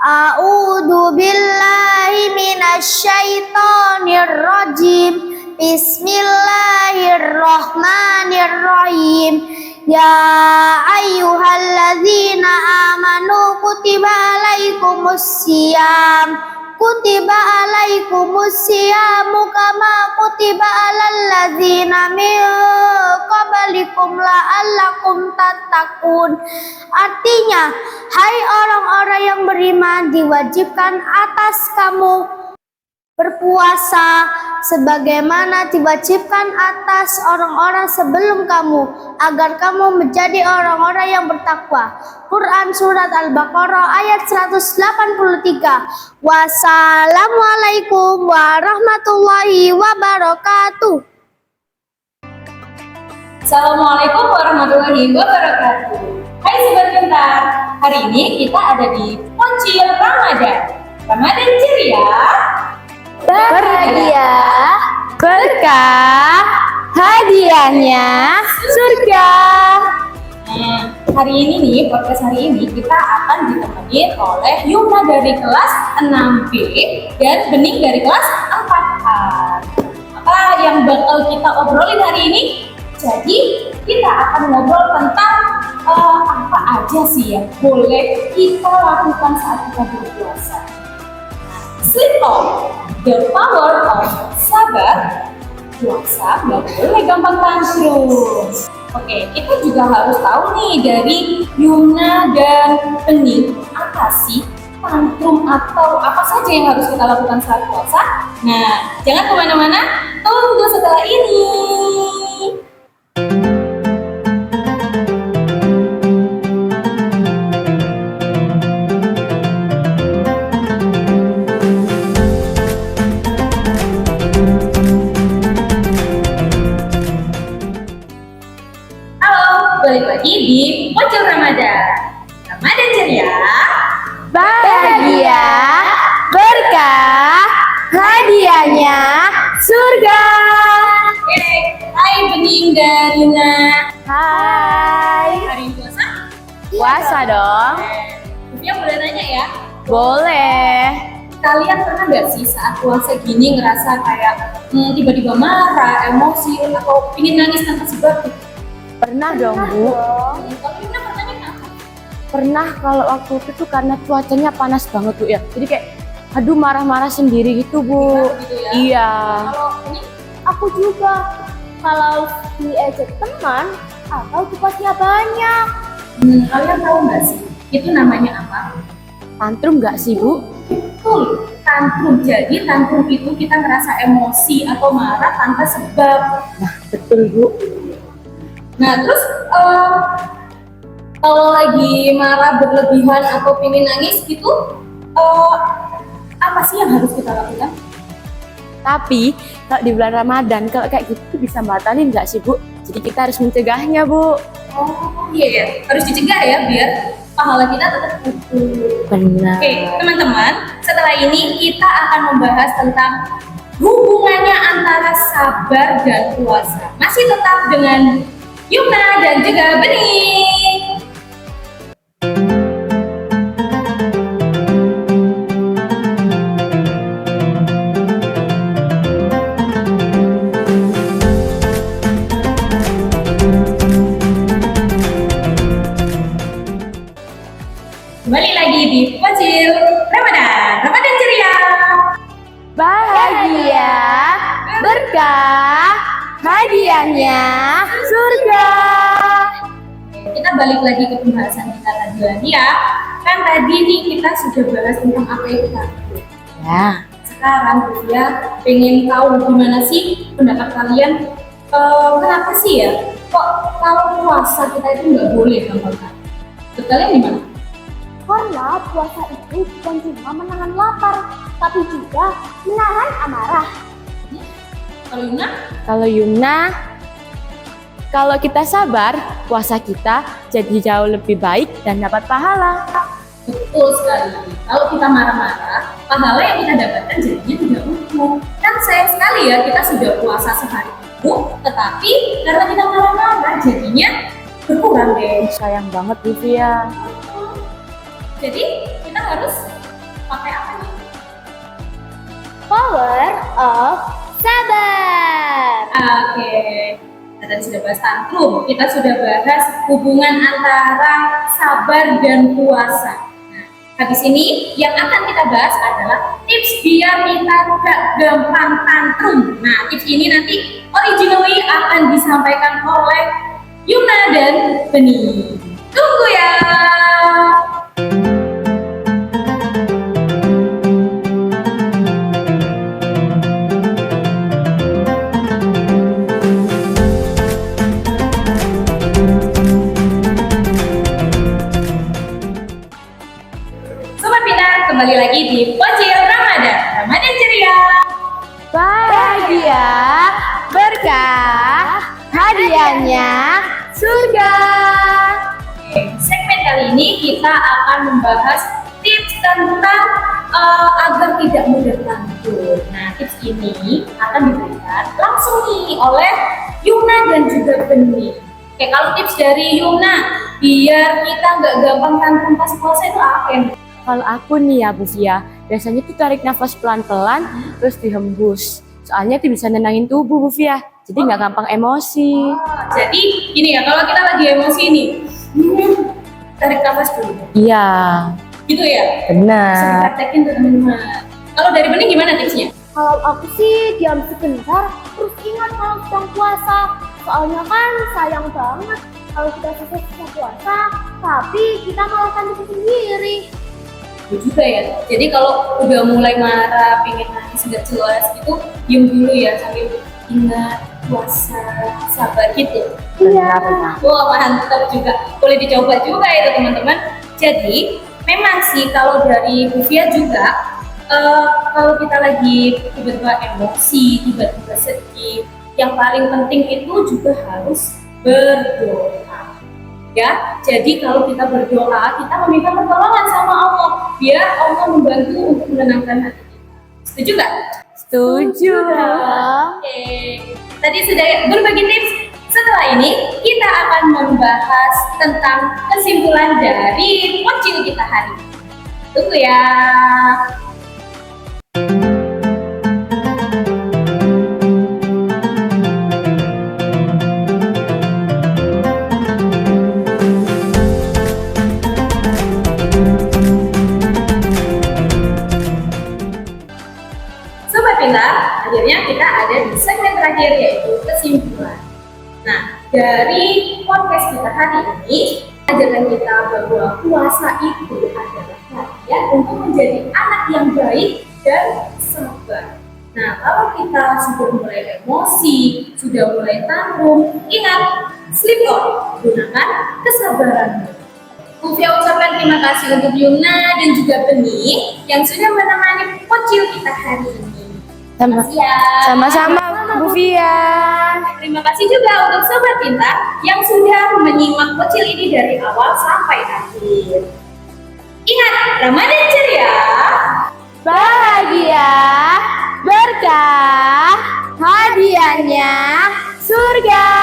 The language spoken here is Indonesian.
A'udzu billahi minasyaitonir rajim. Bismillahirrahmanirrahim. Ya ayyuhalladzina amanu kutiba alaikumusyamu kama kutiba alal ladzina min qablikum la'allakum tattaqun. Artinya, hai orang-orang yang beriman, diwajibkan atas kamu berpuasa sebagaimana diwajibkan atas orang-orang sebelum kamu, agar kamu menjadi orang-orang yang bertakwa. Quran Surat Al-Baqarah ayat 183. Wassalamualaikum warahmatullahi wabarakatuh. Assalamualaikum warahmatullahi wabarakatuh. Hai Sobat Pintar, hari ini kita ada di Poncil Ramadan. Ramadan ceria, Bahagia, berkah, hadiahnya surga. Nah, hari ini nih, podcast hari ini kita akan ditemani oleh Yumna dari kelas 6B dan Bening dari kelas 4A. Apa yang bakal kita obrolin hari ini? Jadi, kita akan ngobrol tentang apa aja sih yang boleh kita lakukan saat kita berpuasa. Sleep on the power of sabar. Puasa nggak boleh gampang tantrum. Oke, kita juga harus tahu nih dari Yumna dan Bening, apa sih tantrum atau apa saja yang harus kita lakukan saat puasa? Nah, jangan kemana-mana, tunggu setelah ini. Balik lagi di Poncil Ramadan. Ramadan ceria, bahagia, berkah, hadiahnya surga. Oke, hai Bening dan Yuna. Hai. Hari ini puasa? Puasa dong. Sofia boleh nanya ya, Boleh. kalian pernah nggak sih saat puasa gini ngerasa kayak tiba-tiba marah, emosi, atau pingin nangis tanpa sebab? Pernah dong, Bu. Kalau Yuna pernahnya apa? Pernah kalau waktu itu tuh karena cuacanya panas banget, Bu ya. Jadi kayak aduh marah-marah sendiri gitu, Bu. Gitu ya? Iya. Kalau ini Aku juga kalau diajak teman atau tugasnya banyak. kalian tahu nggak sih itu namanya apa? Tantrum nggak sih, Bu? Betul, tantrum. Jadi tantrum itu kita ngerasa emosi atau marah tanpa sebab. Betul, Bu. Nah terus kalau lagi marah berlebihan atau pengen nangis gitu, apa sih yang harus kita lakukan? Tapi kalau di bulan Ramadan kalau kayak gitu tuh bisa batalin nggak sih, Bu? Jadi kita harus mencegahnya, Bu. Oh iya ya, harus dicegah ya biar pahala kita tetap utuh. Benar. Oke teman-teman, setelah ini kita akan membahas tentang hubungannya antara sabar dan puasa. Masih tetap dengan Yumna dan juga Bening. Kembali lagi di Poncil Ramadan. Ramadan ceria, Bahagia, berkah, hadiahnya surga. kita balik lagi ke pembahasan kita tadi ya. Kan tadi nih kita sudah bahas tentang apa itu tantrum. Ya. Sekarang ya pengen tahu gimana sih pendapat kalian, kenapa sih ya kok kalau puasa kita itu nggak boleh gampang tantrum? Menurut kalian gimana? Karena puasa itu bukan cuma menahan lapar, tapi juga menahan amarah. Kalau Yuna? Kalau Yumna, kalau kita sabar, puasa kita jadi jauh lebih baik dan dapat pahala. Betul sekali. Kalau kita marah-marah, pahala yang kita dapatkan jadinya tidak utuh. Kan sayang sekali ya kita sudah puasa sehari itu, tetapi karena kita marah-marah jadinya berkurang deh. Sayang banget, Livia. Jadi kita harus pakai apa nih? Power of sabar. Oke, kita tadi sudah bahas tantrum, kita sudah bahas hubungan antara sabar dan puasa. Nah, habis ini yang akan kita bahas adalah tips biar kita gak gampang tantrum. Nah, tips ini nanti originally akan disampaikan oleh Yuna dan Beni. Tunggu ya! Sobat Pintar, kembali lagi di Pocil Ramadan. Ramadan ceria. Bahagia, berkah, hadiahnya surga. Segmen kali ini kita akan membahas tips tentang agar tidak mudah tantrum. Nah, tips ini akan diberikan langsung nih oleh Yuna dan juga Beni. Oke, kalau tips dari Yuna biar kita nggak gampang tantrum pas puasa itu apa ya? Kalau aku nih ya Bu Fia, biasanya tuh tarik nafas pelan-pelan terus dihembus. Soalnya itu bisa nenangin tubuh Bu Fia, jadi nggak gampang emosi. Jadi gini ya, kalau kita lagi emosi nih, tarik nafas dulu. Iya, Gitu ya? Bisa benar. dipraktekin tuh teman-teman. Kalau dari Beni gimana tipsnya? Kalau aku sih diam sebentar, terus ingat kalau sedang puasa. Soalnya kan sayang banget kalau kita selesai puasa, tapi kita malah tantrum sendiri. Betul juga ya. Jadi kalau udah mulai marah, pengen nangis nggak jelas gitu, diem dulu ya sambil ingat puasa, sabar gitu. Benar. Wah, mantap juga. Boleh dicoba juga itu teman-teman. Jadi memang sih kalau dari Bu Fia juga kalau kita lagi tiba-tiba emosi, tiba-tiba sedih, yang paling penting itu juga harus berdoa. Ya, jadi kalau kita berdoa, kita meminta pertolongan sama Allah, biar Allah membantu untuk menenangkan hati kita. Setuju nggak? Setuju. Oke, tadi sudah berbagi tips. Setelah ini, kita akan membahas tentang kesimpulan dari pocil kita hari ini. Tunggu ya. Sobat Pintar, akhirnya kita ada di segmen terakhir yaitu kesimpulan. Nah, dari podcast kita hari ini, ajaran kita bahwa puasa itu adalah hadiah untuk menjadi anak yang baik dan sabar. Nah, kalau kita sudah mulai emosi, sudah mulai tantrum, ingat, sleep on, gunakan kesabaranmu. Bu Fia ucapkan terima kasih untuk Yuna dan juga Beni yang sudah menemani pocil kita hari ini. Terima kasih ya. Sama-sama Bu Fia. Terima kasih juga untuk Sobat Pintar yang sudah menyimak pocil ini dari awal sampai akhir. Ingat, Ramadan ceria. Bahagia, berkah, hadiahnya surga.